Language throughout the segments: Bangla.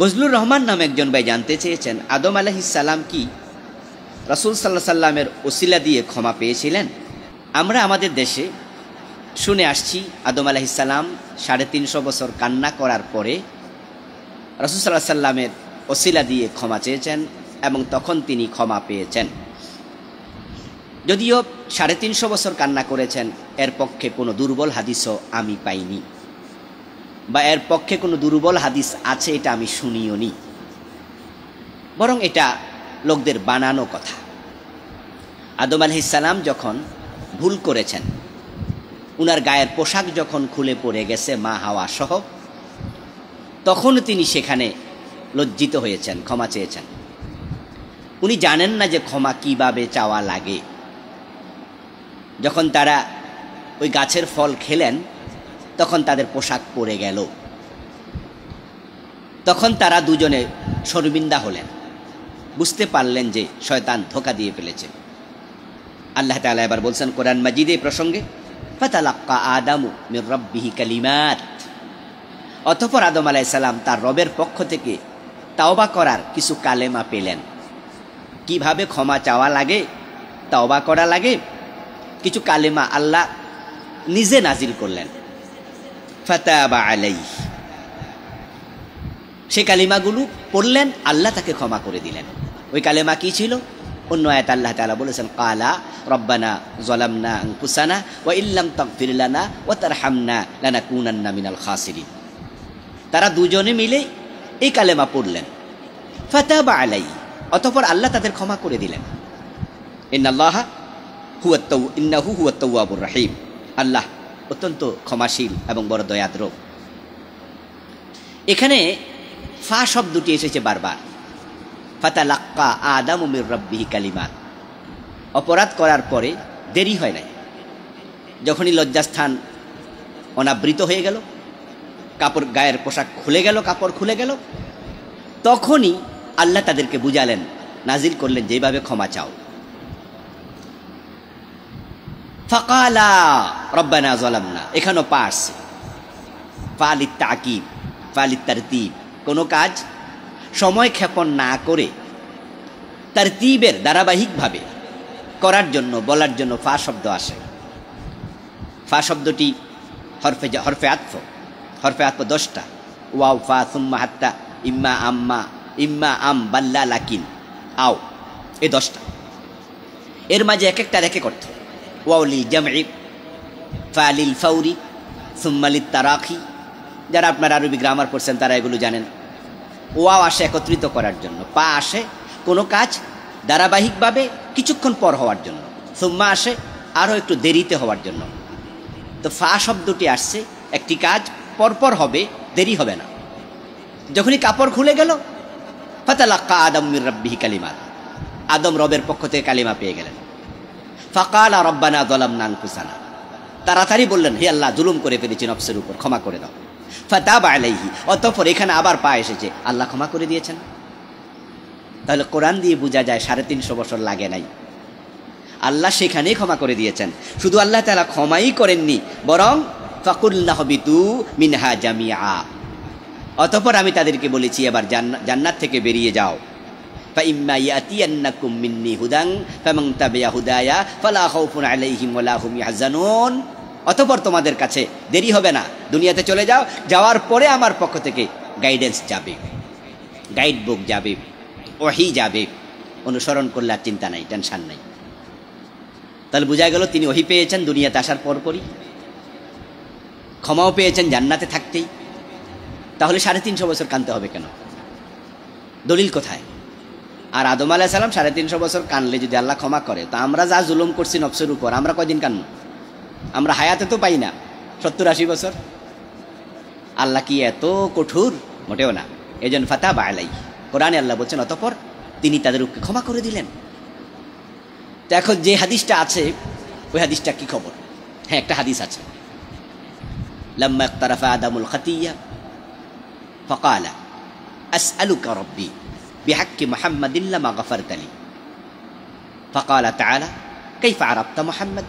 বজলুর রহমান নামে একজন ভাই জানতে চেয়েছেন, আদম আলাইহিস সালাম কি রাসূল সাল্লাল্লাহু আলাইহি সাল্লামের ওসিলা দিয়ে ক্ষমা পেয়েছিলেন? আমরা আমাদের দেশে শুনে আসছি আদম আলাইহিস সালাম 350 বছর কান্না করার পরে রাসূল সাল্লাল্লাহু আলাইহি সাল্লামের ওসিলা দিয়ে ক্ষমা চেয়েছেন এবং তখন তিনি ক্ষমা পেয়েছেন। যদিও 350 বছর কান্না করেছেন, এর পক্ষে কোনো দুর্বল হাদিসও আমি পাইনি, বা এর পক্ষে কোনো দুর্বল হাদিস আছে এটা আমি শুনিও নি, বরং এটা লোকদের বানানো কথা। আদম আলাইহিস সালাম যখন ভুল করেছেন, উনার গায়ের পোশাক যখন খুলে পড়ে গেছে মা হাওয়া সহ, তখন তিনি সেখানে লজ্জিত হয়েছেন, ক্ষমা চেয়েছেন। উনি জানেন না যে ক্ষমা কিভাবে চাওয়া লাগে। যখন তারা ওই গাছের ফল খেলেন তখন তাদের পোশাক পরে গেল, তখন তারা দুজনে শর্মিন্দা হলেন, বুঝতে পারলেন যে শয়তান ধোঁকা দিয়ে ফেলেছে। আল্লাহ তাআলা এবার বলছেন কোরআন মাজিদে প্রসঙ্গে, ফাতালাক্কা আদামু মির রাব্বিহি কালিমাত, অতঃপর আদম আলাইহিস সালাম তার রবের পক্ষ থেকে তাওবা করার কিছু কালেমা পেলেন। কিভাবে ক্ষমা চাওয়া লাগে, তাওবা করা লাগে, কিছু কালেমা আল্লাহ নিজে নাজিল করলেন। ফাতাবা আলাইহি, সেই কালিমাগুলো পড়লেন, আল্লাহ তাকে ক্ষমা করে দিলেন। ওই কালেমা কি ছিল? অন্য আয়াত আল্লাহ তাআলা বলেছেন, ক্বালা রব্বানা যালামনা আনফুসানা ওয়া ইল্লাম তাগফির লানা ওয়া তারহামনা লানাকুনান্না মিনাল খাসিরিন। তারা দুজনে মিলে এই কালেমা পড়লেন। ফাতাবা আলাইহি, অতঃপর আল্লাহ তাদের ক্ষমা করে দিলেন। ইন্নাহু হুয়াত তাওয়াবুর রহিম, আল্লাহ অত্যন্ত ক্ষমাশীল এবং বড় দয়াদ্র। এখানে ফা শব্দটি এসেছে বারবার। ফাতালাক্কা আদামু মির রাব্বিহি কালিমাত, অপরাধ করার পরে দেরি হয় নাই। যখনই লজ্জাস্থান অনাবৃত হয়ে গেল, কাপড় গায়ের পোশাক খুলে গেল, কাপড় খুলে গেল, তখনই আল্লাহ তাদেরকে বুঝালেন, নাজিল করলেন যেভাবে ক্ষমা চাও। ফাকালা রব্বানা যালামনা, এখানেও পাস ফালিত তাকিব ফালিত তারতিব, কোনো কাজ সময় ক্ষেপণ না করে তারতিবের ধারাবাহিকভাবে করার জন্য, বলার জন্য ফা শব্দ আসে। ফা শব্দটি হরফে আতফ 10টা, ওয়াও ফা সুম্মা হাত্তা ইম্মা আম্মা ইম্মা আম বাল্লা লাকিন আও, এই 10টা। এর মাঝে এক একটার এক এক অর্থ। ওয়াউলিল জামঈ, ফালিল ফাউরি, সুম্মা লিত তারাখি। যারা আপনার আরবি গ্রামার পড়ছেন তারা এগুলো জানেন। ওয়াও আসে একত্রিত করার জন্য, পা আসে কোনো কাজ ধারাবাহিকভাবে কিছুক্ষণ পর হওয়ার জন্য, সুম্মা আসে আরও একটু দেরিতে হওয়ার জন্য। তো ফা শব্দটি আসছে একটি কাজ পরপর হবে, দেরি হবে না। যখনই কাপড় খুলে গেল, ফাতালাক্কা আদামু মির রাব্বিহি কালিমাত, আদম রবের পক্ষ থেকে কালিমা পেয়ে গেলেন। ফাকালা রব্বানা যালামনা আনফুসানা, তাড়াতাড়ি বললেন, হে আল্লাহ, জুলুম করে ফেলেছি নফসের উপর, ক্ষমা করে দাও। ফাতাবা আলাইহি, অতঃপর এখানে আবার পা এসেছে, আল্লাহ ক্ষমা করে দিয়েছেন। তাহলে কোরআন দিয়ে বোঝা যায় 350 বছর লাগে নাই, আল্লাহ সেখানেই ক্ষমা করে দিয়েছেন। শুধু আল্লাহ তাআলা ক্ষমাই করেননি, বরং ফাকুলনা হাবিতু মিনহা জামিআ, অতঃপর আমি তাদেরকে বলেছি এবার জান্নাত থেকে বেরিয়ে যাও। ফাইম্মা ইয়াতিয়ান্নাকুম মিন্নি হুদান ফামান তাবিআ হুদায়া ফালা খাউফুন আলাইহিম ওয়ালা হুম ইয়াহজানুন, অতঃপর তোমাদের কাছে দেরি হবে না, দুনিয়াতে চলে যাও, যাওয়ার পরে আমার পক্ষ থেকে গাইডেন্স যাবে, গাইড বুক যাবে, ওহী যাবে, অনুসরণ করলে আর চিন্তা নাই, টেনশন নাই। তাহলে বোঝা গেল তিনি ওহী পেয়েছেন দুনিয়াতে আসার পরপরই, ক্ষমাও পেয়েছেন জান্নাতে থাকতেই। তাহলে 350 বছর কানতে হবে কেন? দলিল কোথায়? আর আদম আলাইহিস সালাম 350 বছর কানলে যদি আল্লাহ ক্ষমা করে, তো আমরা যা জুলুম করছি নফসের উপর, আমরা কয়দিন কানব? আমরা হায়াতে তো পাই না 70-80 বছর। আল্লাহ কি এত কঠোর? মোটেও না। এই জন্য ফাতাবা আলাইহি, কোরআনে আল্লাহ বলছেন অতঃপর তিনি তাদেরকে ক্ষমা করে দিলেন। তো এখন যে হাদিসটা আছে, ওই হাদিসটা কি খবর? হ্যাঁ, একটা হাদিস আছে, লাম্মা ইকতারাফা আদামুল খাতিয়া ফাকালা আসআলুকা রব্বি বিহাক্কি মুহাম্মাদিন লামা গাফারতালি, ফাকালা তাআলা কাইফা আরাফতা মুহাম্মাদ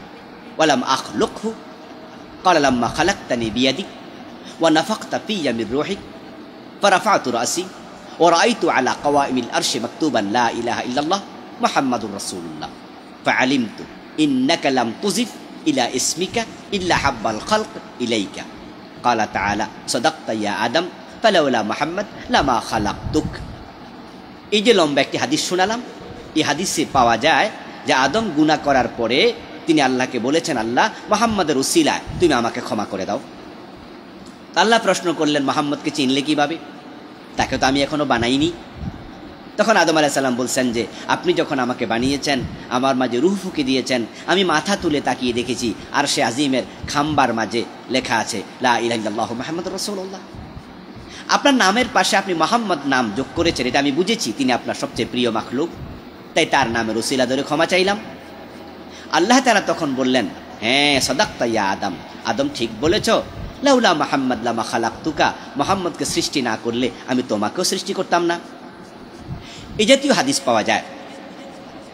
ওয়া লাম আখলুকহু, ক্বালা লাম্মা খালাকতানি বিয়াদিক ওয়া নাফাখতা ফিয়া মির রূহিক ফারাফা'তু রাসি ওয়ারাইতু আলা কাওয়াইমিল আরশি মাকতুবান লা ইলাহা ইল্লাল্লাহ মুহাম্মাদুর রাসূলুল্লাহ ফাআলিমতু ইন্নাকা লাম তুজিফ ইলা ইসমিকা ইল্লা হাব্বাল খালক ইলাইকা ক্বালা তাআলা সাদাকতা ইয়া আদম ফালাউলা মুহাম্মদ লামা খালাকতুক। এই যে লম্বা একটি হাদিস শোনালাম, এই হাদিসে পাওয়া যায় যে আদম গুনাহ করার পরে তিনি আল্লাহকে বলেছেন, আল্লাহ মুহাম্মাদের উসিলায় তুমি আমাকে ক্ষমা করে দাও। আল্লাহ প্রশ্ন করলেন, মুহাম্মদকে চিনলে কিভাবে? তাকে তো আমি এখনো বানাইনি। তখন আদম আলাইহিস সালাম বলছেন যে আপনি যখন আমাকে বানিয়েছেন, আমার মাঝে রূহ ফুঁকে দিয়েছেন, আমি মাথা তুলে তাকিয়ে দেখেছি আরশে আজিমের খাম্বার মাঝে লেখা আছে লা ইলাহা ইল্লাল্লাহু মুহাম্মাদুর রাসূলুল্লাহ। আপনার নামের পাশে আপনি মুহাম্মদ নাম যোগ করেছেন, এটা আমি বুঝেছি তিনি আপনার সবচেয়ে প্রিয় মাখলুক, তাই তার নামের উসিলা ধরে ক্ষমা চাইলাম। আল্লাহ তাআলা তখন বললেন, হ্যাঁ সাদাকতা ইয়া আদম, আদম ঠিক বলেছ, লাউলা মুহাম্মদ লামা খালাকতুকা, মুহাম্মদকে সৃষ্টি না করলে আমি তোমাকেও সৃষ্টি করতাম না। এই জাতীয় হাদিস পাওয়া যায়।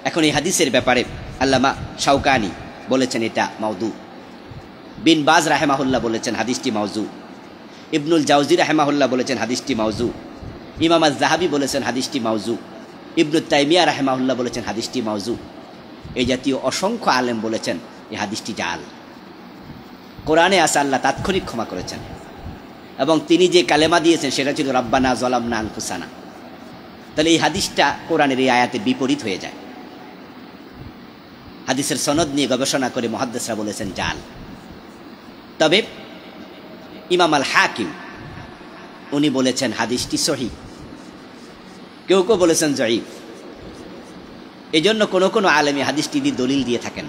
এখন এই হাদিসের ব্যাপারে আল্লামা শাওকানি বলেছেন এটা মাউদু, বিন বাজ রাহেমাহুল্লাহ বলেছেন হাদিসটি মাউজু, ইবনুল জাওজি রাহেমাহুল্লাহ বলেছেন হাদিসটি মাউজু, ইমাম আয-যাহাবী বলেছেন হাদিসটি মাউজু, ইবনু তাইমিয়া রাহেমাহুল্লাহ বলেছেন হাদিসটি মাউজু। এই জাতীয় অসংখ্য আলেম বলেছেন এই হাদিসটি জাল। কোরআনে আছে আল্লাহ তাৎক্ষণিক ক্ষমা করেছেন, এবং তিনি যে কালেমা দিয়েছেন সেটা ছিল রাব্বানা যালামনা আনফুসানা। তাহলে এই হাদিসটা কোরআনের এই আয়াতের বিপরীত হয়ে যায়। হাদিসের সনদ নিয়ে গবেষণা করে মুহাদ্দিসরা বলেছেন জাল। তবে ইমাম আল হাকিম উনি বলেছেন হাদিসটি সহিহ, কেউ কেউ বলেছেন জয়ীফ। এই জন্য কোনো কোনো আলেমী হাদিসটি দিয়ে দলিল দিয়ে থাকেন।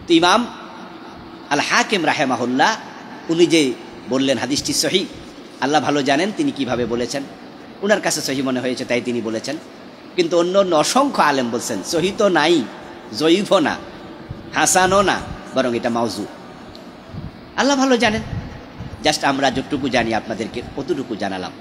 তো ইমাম আল হাকিম রাহেমাহুল্লাহ উনি যে বললেন হাদিসটি সহিহ, আল্লাহ ভালো জানেন তিনি কিভাবে বলেছেন, উনার কাছে সহিহ মনে হয়েছে তাই তিনি বলেছেন। কিন্তু অন্য অন্য অসংখ্য আলেম বলছেন সহিহ তো নাই, জয়ীফও না, হাসানও না, বরং এটা মাউজু। আল্লাহ ভালো জানেন, জাস্ট আমরা যতটুকু জানি আপনাদেরকে অতটুকু জানালাম।